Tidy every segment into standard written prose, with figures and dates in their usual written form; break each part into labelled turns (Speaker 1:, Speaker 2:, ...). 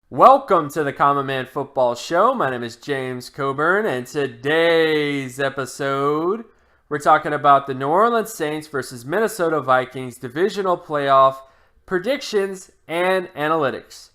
Speaker 1: Welcome to the Common Man Football Show. My name is James Coburn, and today's episode, we're talking about the New Orleans Saints versus Minnesota Vikings Divisional Playoff predictions and analytics.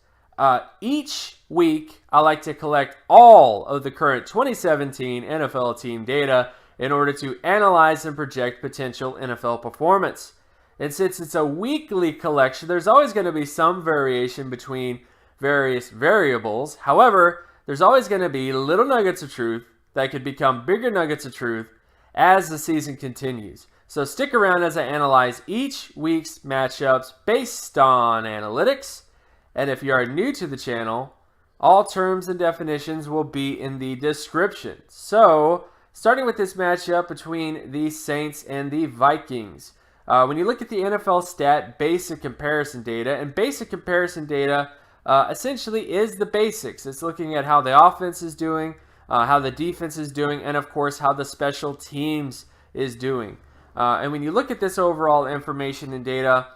Speaker 1: Each week, I like to collect all of the current 2017 NFL team data in order to analyze and project potential NFL performance. And since it's a weekly collection, there's always going to be some variation between various variables. However, there's always going to be little nuggets of truth that could become bigger nuggets of truth as the season continues. So stick around as I analyze each week's matchups based on analytics. And if you are new to the channel, all terms and definitions will be in the description. So, starting with this matchup between the Saints and the Vikings. When you look at the NFL stat basic comparison data, and basic comparison data essentially is the basics. It's looking at how the offense is doing, how the defense is doing, and of course how the special teams is doing. And when you look at this overall information and data,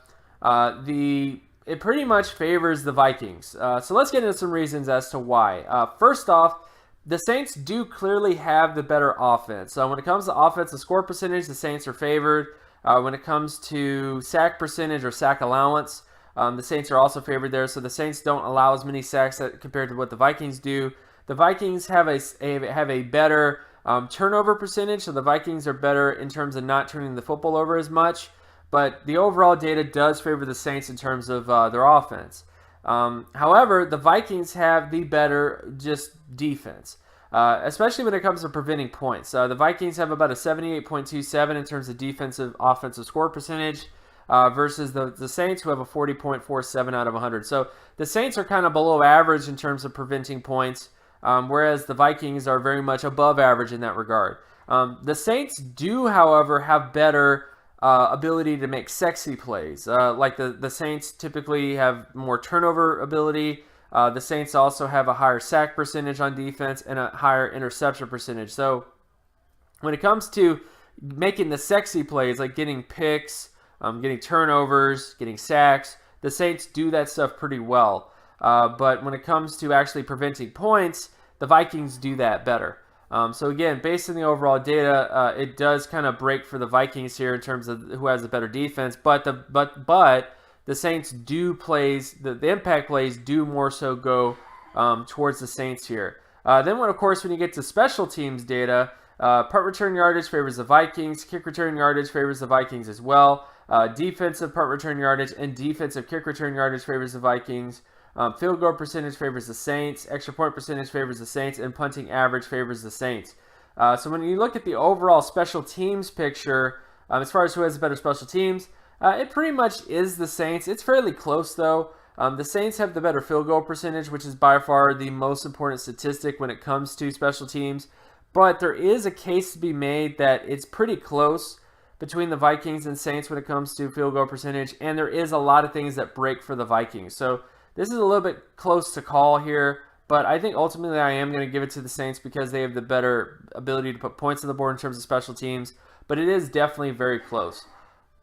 Speaker 1: it pretty much favors the Vikings. So let's get into some reasons as to why. First off, the Saints do clearly have the better offense. So when it comes to offensive score percentage, the Saints are favored. When it comes to sack percentage or sack allowance, the Saints are also favored there, so the Saints don't allow as many sacks compared to what the Vikings do. The Vikings have a better turnover percentage, so the Vikings are better in terms of not turning the football over as much. But the overall data does favor the Saints in terms of their offense. However, the Vikings have the better just defense, especially when it comes to preventing points. The Vikings have about a 78.27 in terms of defensive offensive score percentage. Versus the Saints, who have a 40.47 out of 100. So the Saints are kind of below average in terms of preventing points, whereas the Vikings are very much above average in that regard. The Saints do, however, have better ability to make sexy plays. Like the Saints typically have more turnover ability. The Saints also have a higher sack percentage on defense and a higher interception percentage. So when it comes to making the sexy plays, like getting picks, getting turnovers, getting sacks, the Saints do that stuff pretty well. But when it comes to actually preventing points, the Vikings do that better. So again, based on the overall data, it does kind of break for the Vikings here in terms of who has a better defense. But the Saints do the impact plays do more so go towards the Saints here. Then of course when you get to special teams data, punt return yardage favors the Vikings. Kick return yardage favors the Vikings as well. Defensive punt return yardage and defensive kick return yardage favors the Vikings. Field goal percentage favors the Saints. Extra point percentage favors the Saints. And punting average favors the Saints. So when you look at the overall special teams picture, as far as who has the better special teams, it pretty much is the Saints. It's fairly close though. The Saints have the better field goal percentage, which is by far the most important statistic when it comes to special teams. But there is a case to be made that it's pretty close between the Vikings and Saints when it comes to field goal percentage, and there is a lot of things that break for the Vikings. So this is a little bit close to call here, but I think ultimately I am going to give it to the Saints because they have the better ability to put points on the board in terms of special teams, but it is definitely very close.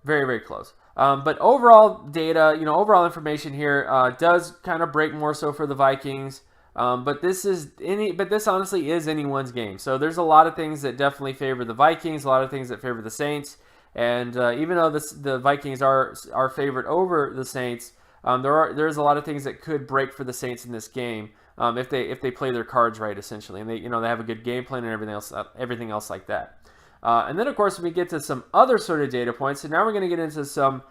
Speaker 1: Very, very close. But overall data, overall information here does kind of break more so for the Vikings. But this honestly is anyone's game. So there's a lot of things that definitely favor the Vikings, a lot of things that favor the Saints, and even though the Vikings are favored over the Saints, there's a lot of things that could break for the Saints in this game if they play their cards right, essentially, and they have a good game plan and everything else like that. And then of course we get to some other sort of data points. So now we're going to get into some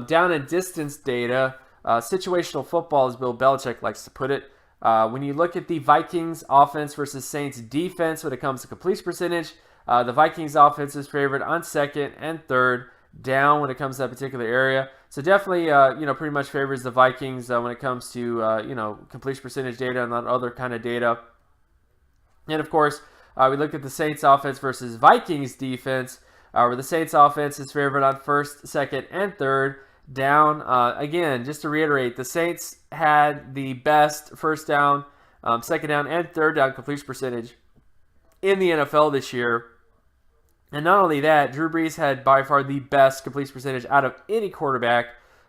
Speaker 1: down and distance data, situational football, as Bill Belichick likes to put it. When you look at the Vikings offense versus Saints defense when it comes to completion percentage, the Vikings offense is favored on second and third down when it comes to that particular area. So definitely, pretty much favors the Vikings when it comes to, completion percentage data and that other kind of data. And of course, we look at the Saints offense versus Vikings defense, where the Saints offense is favored on first, second, and third down. Again, just to reiterate, the Saints had the best first down, second down, and third down completion percentage in the NFL this year. And not only that, Drew Brees had by far the best completion percentage out of any quarterback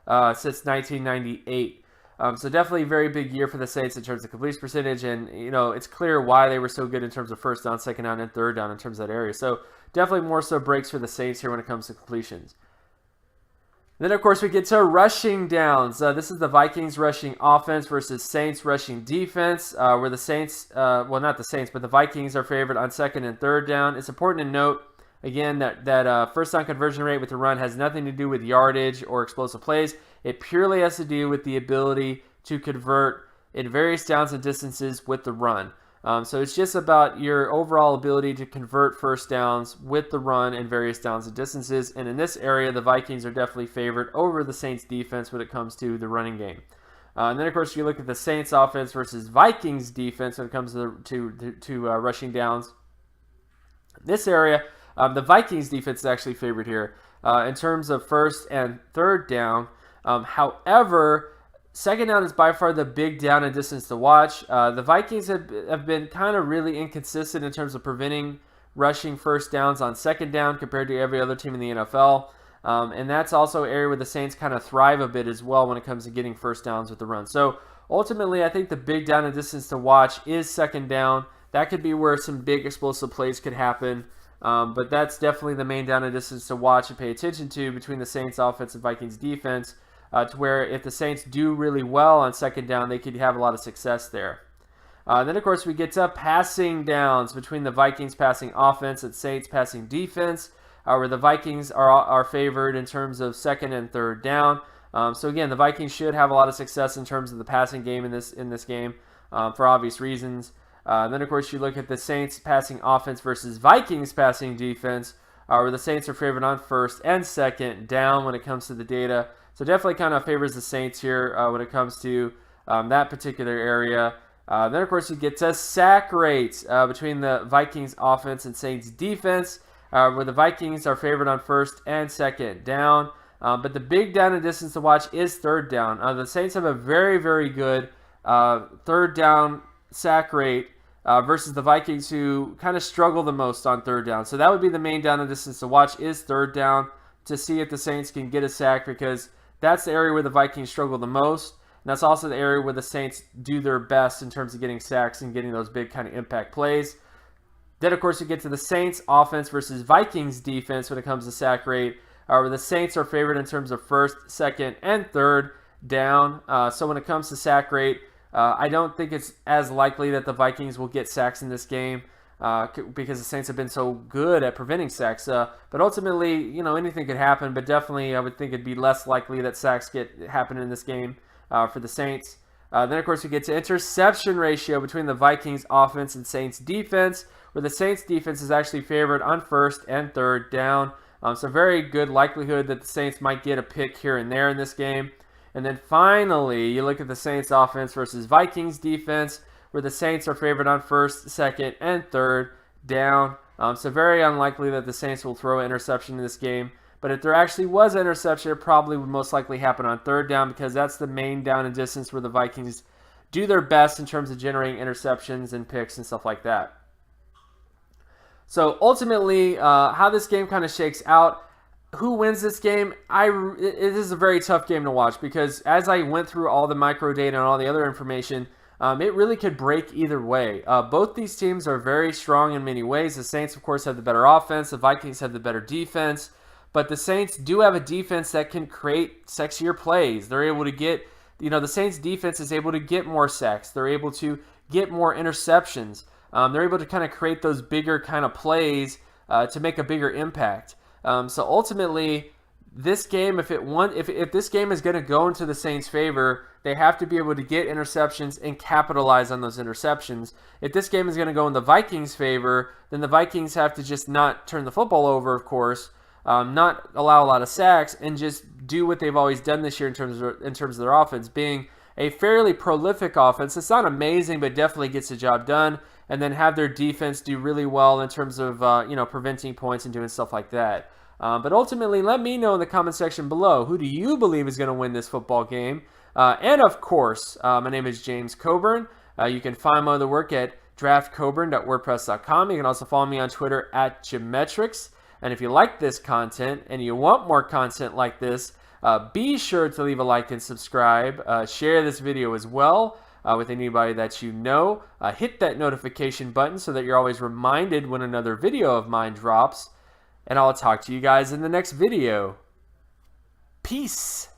Speaker 1: since 1998. So definitely a very big year for the Saints in terms of completion percentage, and it's clear why they were so good in terms of first down, second down, and third down in terms of that area. So definitely more so breaks for the Saints here when it comes to completions. Then, of course, we get to rushing downs. This is the Vikings rushing offense versus Saints rushing defense, where the Saints, well, not the Saints, but the Vikings are favored on second and third down. It's important to note, again, that first down conversion rate with the run has nothing to do with yardage or explosive plays. It purely has to do with the ability to convert in various downs and distances with the run. So it's just about your overall ability to convert first downs with the run in various downs and distances. And in this area, the Vikings are definitely favored over the Saints defense when it comes to the running game. And then, of course, you look at the Saints offense versus Vikings defense when it comes to rushing downs. This area, the Vikings defense is actually favored here in terms of first and third down. However, second down is by far the big down and distance to watch. The Vikings have been kind of really inconsistent in terms of preventing rushing first downs on second down compared to every other team in the NFL. And that's also an area where the Saints kind of thrive a bit as well when it comes to getting first downs with the run. So ultimately, I think the big down and distance to watch is second down. That could be where some big explosive plays could happen. But that's definitely the main down and distance to watch and pay attention to between the Saints offense and Vikings defense, to where if the Saints do really well on second down, they could have a lot of success there. Then, of course, we get to passing downs between the Vikings passing offense and Saints passing defense, where the Vikings are favored in terms of second and third down. So again, the Vikings should have a lot of success in terms of the passing game in this game for obvious reasons. Then, of course, you look at the Saints passing offense versus Vikings passing defense, where the Saints are favored on first and second down when it comes to the data. So definitely kind of favors the Saints here when it comes to that particular area. Then, of course, you get to sack rates between the Vikings offense and Saints defense, where the Vikings are favored on first and second down. But the big down and distance to watch is third down. The Saints have a very, very good third down sack rate versus the Vikings, who kind of struggle the most on third down. So that would be the main down and distance to watch is third down, to see if the Saints can get a sack, because that's the area where the Vikings struggle the most. And that's also the area where the Saints do their best in terms of getting sacks and getting those big kind of impact plays. Then, of course, you get to the Saints offense versus Vikings defense when it comes to sack rate, where the Saints are favored in terms of first, second, and third down. So when it comes to sack rate, I don't think it's as likely that the Vikings will get sacks in this game because the Saints have been so good at preventing sacks. But ultimately, anything could happen. But definitely, I would think it'd be less likely that sacks happen in this game for the Saints. Then, of course, we get to interception ratio between the Vikings offense and Saints defense, where the Saints defense is actually favored on first and third down. So very good likelihood that the Saints might get a pick here and there in this game. And then finally, you look at the Saints offense versus Vikings defense, where the Saints are favored on first, second, and third down. So very unlikely that the Saints will throw an interception in this game. But if there actually was an interception, it probably would most likely happen on third down, because that's the main down and distance where the Vikings do their best in terms of generating interceptions and picks and stuff like that. So ultimately, how this game kind of shakes out, who wins this game? It is a very tough game to watch, because as I went through all the micro data and all the other information, it really could break either way. Both these teams are very strong in many ways. The Saints, of course, have the better offense. The Vikings have the better defense. But the Saints do have a defense that can create sexier plays. They're able to get, the Saints defense is able to get more sacks. They're able to get more interceptions. They're able to kind of create those bigger kind of plays to make a bigger impact. So ultimately, this game, if this game is going to go into the Saints' favor, they have to be able to get interceptions and capitalize on those interceptions. If this game is going to go in the Vikings' favor, then the Vikings have to just not turn the football over, of course, not allow a lot of sacks, and just do what they've always done this year in terms of their offense, being a fairly prolific offense. It's not amazing, but definitely gets the job done, and then have their defense do really well in terms of preventing points and doing stuff like that. But ultimately, let me know in the comment section below, who do you believe is going to win this football game? And of course, my name is James Coburn. You can find my other work at draftcoburn.wordpress.com. You can also follow me on Twitter at Geometrics. And if you like this content and you want more content like this, Be sure to leave a like and subscribe. Share this video as well with anybody that you know. Hit that notification button so that you're always reminded when another video of mine drops. And I'll talk to you guys in the next video. Peace.